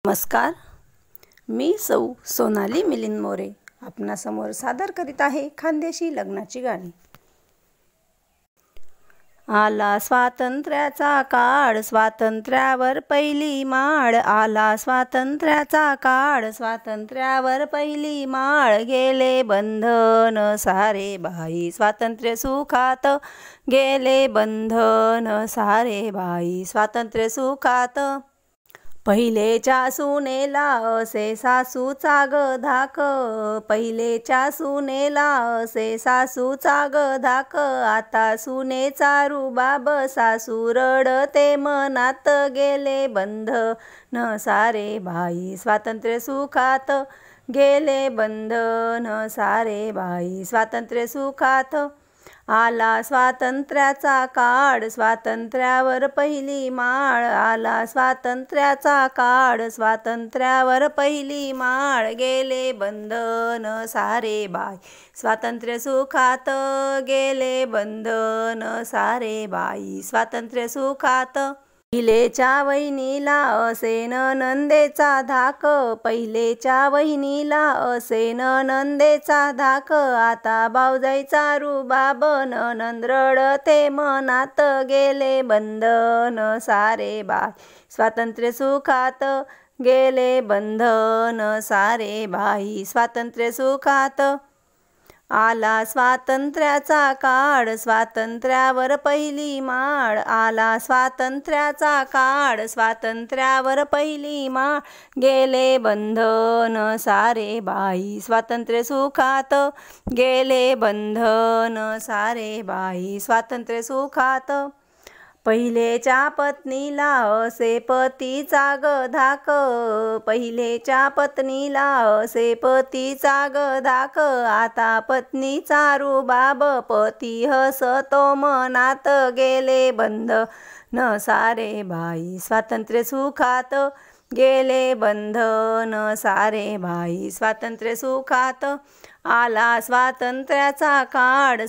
नमस्कार, मी सौ सोनाली मिलिंद मोरे आपणासमोर सादर करीत आहे खानदेशी लग्नाची गाणी। आला स्वातंत्र्याचा काळ, स्वातंत्र्यावर पहिली माळ। आला स्वातंत्र्याचा काळ, स्वातंत्र्यावर पहिली माळ। गेले बंधन सारे बाई स्वातंत्र्य सुखात, गेले बंधन सारे बाई स्वातंत्र्य सुखात। पहिलेच्या सुनेला असे सासूचा ग धाक, पहिलेच्या सुनेला असे सासूचा ग धाक। आता सुनेचा रुबाब सासू रडते मनात, गेले बंधन सारे बाई स्वातंत्र्य सुखात, गेले बंधन सारे बाई स्वातंत्र्य सुखात। आला स्वातंत्र्याचा काळ, स्वातंत्र्यावर पहिली माळ। आला स्वातंत्र्याचा काळ, स्वातंत्र्यावर पहिली माळ। गेले बंधन सारे बाई स्वातंत्र्य सुखात, गेले बंधन सारे बाई स्वातंत्र्य सुखात। पहिलेच्या वहिनीला असे नणंदेचा धाक, पहिलेच्या वहिनीला असे नणंदेचा धाक। आता भावजाईचा रुबाब नणंद रडते मनात, गेले बंधन सारे बाई स्वातंत्र्य सुखात, गेले बंधन सारे बाई स्वातंत्र्य सुखात। आला स्वातंत्र्याचा काळ, स्वातंत्र्यावर पहिली माळ। आला स्वातंत्र्याचा काळ, स्वातंत्र्यावर पहिली माळ। गेले बंधन सारे बाई स्वातंत्र्य सुखात, गेले बंधन सारे बाई स्वातंत्र्य सुखात। पहिलेच्या पत्नीला असे पतीचा ग धाक, पहिलेच्या पत्नीला असे पतीचा ग धाक। आता पत्नीचा रुबाब पती हसतो मनात, गेले बंधन सारे बाई स्वातंत्र्य सुखात, गेले बंधन सारे बाई स्वातंत्र्य सुखात। आला स्वातंत्र्याचा काळ,